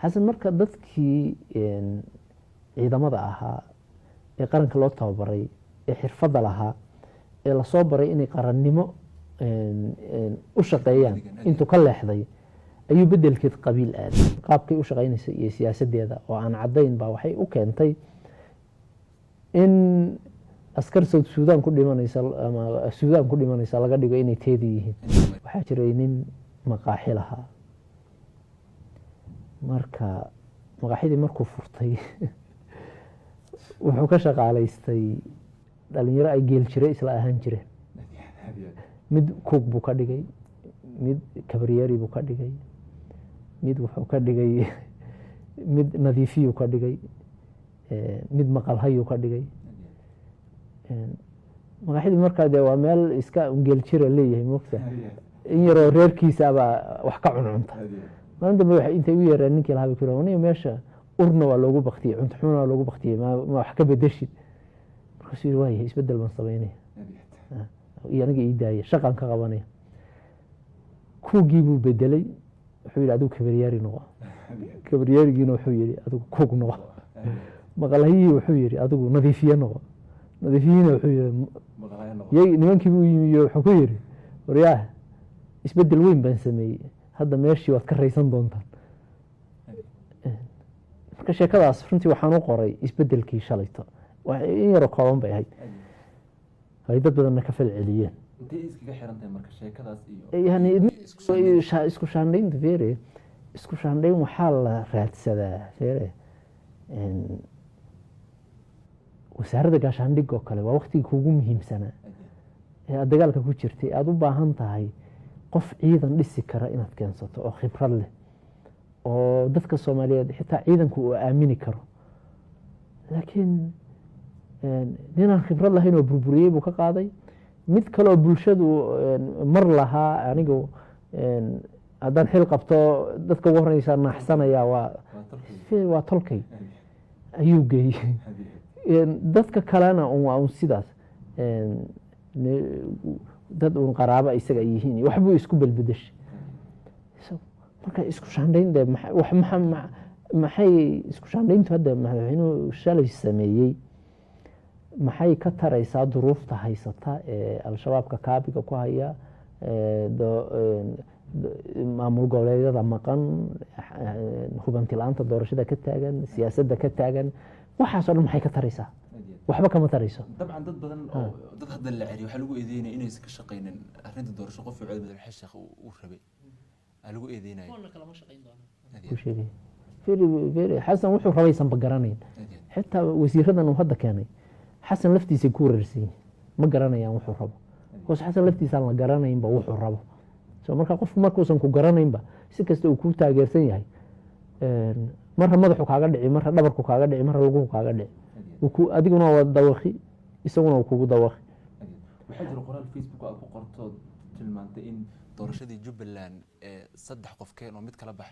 xasan marka dadkii ciidamada ahaa ee qaranka loo tababaray ee xirfadda lahaa ee la soo baray inay qarannimo u shaqeeyaan intuu ka leexday ayuu bedelkeed qabiil aaday qaabkay u shaqeynaysa iyo siyaasadeeda oo aan caddayn baa waxay u keentay in askar South Sudan ku dhimanaysa ama Sudan ku dhimanaysa laga dhigo inay teedi yihiin waxaa jiray nin maqaaxi lahaa marka maqaaxidii markuu furtay wuxuu ka shaqaalaystay dhalinyaro ay geel jire isla ahaan jireen mid cook buu ka dhigay mid kabriyeri buu ka dhigay mid wuxuu ka dhigay mid nadiifiyu ka dhigay mid maqalhayu ka dhigay maqaaxidii markaa dee waa meel iska geel jira leeyahay moogta in yaroo reerkiisa baa wax ka cuncunta maalin dambe waxay intay u yeereen ninkii lahaa kiro aniga meesha urna waa loogu baktiyey cunto xumana waa loogu baktiyey ma wax ka bedeshid markaasuu yidhi waayahay isbeddel baan samaynaya iyo aniga ii daaya shaqan ka qabanaya kuugii buu bedelay wuxuu yidhi adigu kabriyeri noqo kabriyerigiina wuxuu yidhi adigu kuug noqo maqalhayii wuxuu yidhi adigu nadiifiye noqo nadiifiyiina wuxuu yidhi nimankii buu yimi wuxuu ku yidhi waryaah isbeddel weyn baan sameeyey hadda meeshii waad ka raysan doontaan marka sheekadaas runtii waxaan u qoray isbeddelkii shalayto in yaroo kooban bay ahayd ay dad badanna ka fal celiyeen yani isku shaandhaynta fere isku shaandhayn waxaa la raadsadaa fere wasaaradda gaashaandhigoo kale waa waqtigii kuugu muhiimsanaa ee aad dagaalka ku jirtay aada u baahan tahay qof ciidan dhisi kara inaad keensato oo khibrad leh oo dadka Soomaaliyeed xitaa ciidanku uu aamini karo laakiin ninaan khibrad lahayn oo burburiyay buu ka qaaday mid kale oo bulshadu mar lahaa anigu haddaan xil qabto dadka ugu horeysa naaxsanaya waa tolkay ayuu geeyey dadka kalena waa sidaas dad uun qaraabo isaga ay yihiin waxbuu isku belbedeshay marka isku shaandhaynta maxay isku shaandhayntu hadda madaxweynuhu shalay sameeyey maxay ka taraysaa duruufta haysata ee al-shabaabka kaabiga ku haya maamul goboleedyada maqan hubanti la'aanta doorashada ka taagan siyaasadda ka taagan waxaasoo dhan maxay ka taraysaa waxba kama tarayso dabcan dad badan oo dad hadda la cariyo waxa lagu eedeynaya inaysan ka shaqeynin arrinta doorasho qof uu codbada xishaqa uu rabay lagu eedeynaya oo kala ma shaqeyn doona ku sheegay firi xasan wuxuu rabaysan ba garanayn xitaa wasiiradan uu hadda keenay xasan laftiisa ku rarsiin ma garanayaan wuxuu rabo hoos xasan laftiisa la garanayn ba wuxuu rabo soo marka qof markuusan ku garanayn ba si kasta uu ku taageersan yahay marra madaxu kaaga dhici marra dhabarku kaaga dhici marra luguhu kaaga dhici adiguna waa dawaqi isaguna uu kugu dawaqi waxaa jira qoraal Facebook aad ku qorto tilmaantay in doorashadii Jubbaland saddex qof keen oo mid kala bax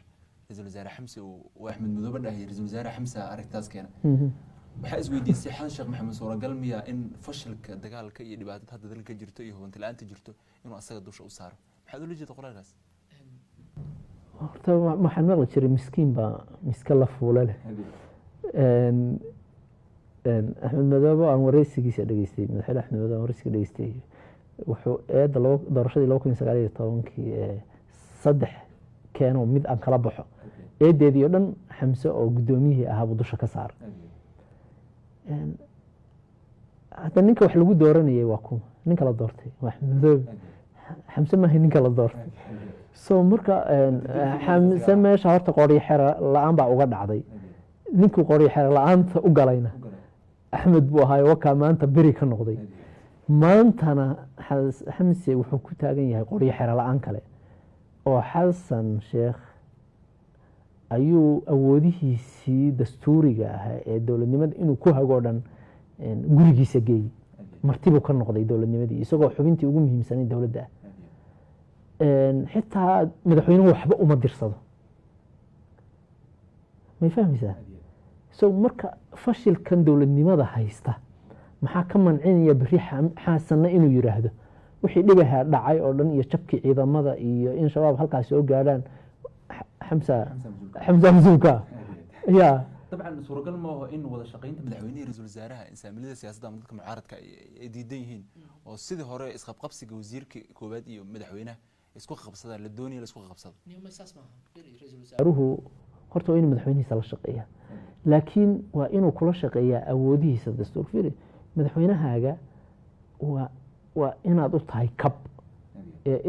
ra'iisul wasaare Xamse oo Axmed Madoobe dhahay ra'iisul wasaare Xamse aragtaas keena waxaa isweydiisay xan Sheekh Maxamed Suuragal miya in fashilka dagaalka iyo dhibaatada hadda dalka jirto iyo hubanti la'aanta jirto inuu asaga dusha u saaro maxaad ula jeedaa qoraalkaas horta waxaan maqli jiray miskiin baa miska la fuula leh Axmed Madoobe aan wareysigiisa dhageystay madaxweyne Axmed Madoobe aan wareysiga dhageystay wuxuu eeda doorashadii 2019 saddex keeno mid aan kala baxo eedeedii oo dhan Xamse oo gudoomiyihii ahaa buu dusha ka saaray hadda ninka wax lagu dooranayay waa kuma ninka la doortay waa Axmed Madoobe Xamse maaha ninka la doortay soo marka Xamse meesha horta qori xira la'aan baa uga dhacday ninkuu qori xira la'aanta u galayna Axmed buu ahaa wakaa maanta beri ka noqday maantana Xamse wuxuu ku taagan yahay qori xira la'aan kale oo Xasan Sheekh ayuu awoodihiisii dastuuriga ahaa ee dowladnimada inuu ku hago dhan gurigiisa geeyey martibuu ka noqday dowladnimadii isagoo xubintii ugu muhiimsanay dowladda xitaa madaxweynuhu waxba uma dirsado may fahmaysaa so marka fashilkan dowladnimada haysta maxaa ka mancinaya bari xaasanna inuu yiraahdo wixii dhibaha dhacay oo dhan iyo jabkii ciidamada iyo in shabaab halkaas soo gaaraan xamsa masuulka ya dabcan suuragal ma aho in wada shaqaynta madaxweynaha ra'iisul wasaaraha insaamilada siyaasadda ama dadka mucaaradka ay diidan yihiin oo sidii hore isqabqabsiga wasiirka koowaad iyo madaxweynaha isku qabsadaan la doonaya la isku qabsado wasaaruhu horta waa inuu madaxweynihiisa la shaqeeyaa laakiin waa inuu kula shaqeeyaa awoodihiisa dastuur firi madaxweynahaaga waa inaad u tahay kab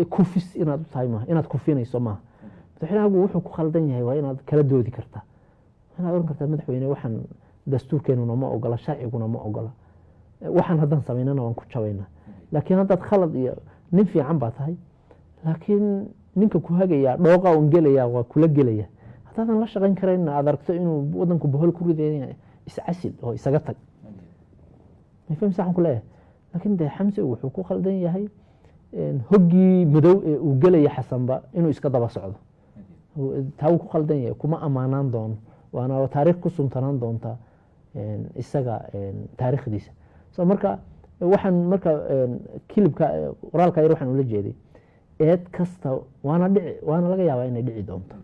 kufis inaad u tahay maaha inaad kufinayso maaha madaxweynahaagu wuxuu ku khaldan yahay waa inaad kala doodi kartaa waxaad oran kartaa madaxweyne waxaan dastuurkeenuna ma ogola sharciguna ma ogola waxaan haddaan samaynana waan ku jabaynaa laakiin haddaad khalad iyo nin fiican baa tahay laakiin ninka ku hagayaa dhooqa un gelaya waa kula gelaya haddaadan la shaqayn karayn aad aragto inuu wadanku bohol ku ridaya iscasil oo isaga tag ma fahmi saxan ku leeyahay laakiin dee xamse wuxuu ku khaldan yahay hoggii madow ee uu gelaya xasanba inuu iska daba socdo taa wuu ku khaldan yahay kuma ammaanaan doono waana taariikh ku suntanaan doonta isaga taariikhdiisa so marka waxaan marka kilibka qoraalka yar waxaan ula jeeday eed kasta waana laga yaabaa inay dhici doonto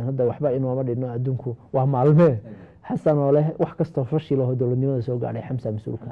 hadda waxba inooma dhino adduunku waa maalmee xasan oo leh wax kastoo fashil oo dowladnimada soo gaadhay xamsa mas-uulka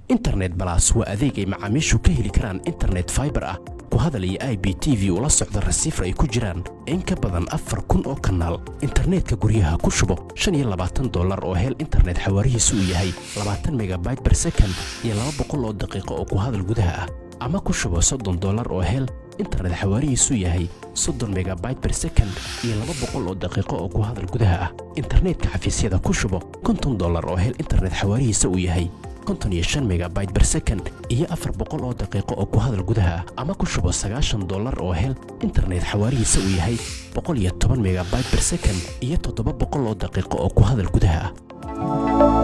internet balas waa adeeg ay macaamiishu ka heli karaan internet fiber ah ku hadal iyo IPTV ula socda rasiifar ay ku jiraan in ka badan 4,000 oo kanaal internetka guryaha ku shubo $25 oo hel internet xawaarihiisu uu yahay 20 megabyte per second iyo 200 oo daqiiqo oo ku hadal gudaha ah ama ku shubo $30 oo hel internet xawaarihiisu yahay 30 megabyte per second iyo 200 oo daqiiqo oo ku hadal gudaha ah internetka xafiisyada ku shubo $50 oo hel internet xawaarihiisu uu yahay 55 megabyte per second iyo 400 oo daqiiqo oo ku hadal gudaha ah ama ku shubo $90 oo hel internet xawaarihiisu uu yahay 110 megabyte per second iyo 700 oo daqiiqo oo ku hadal gudaha ah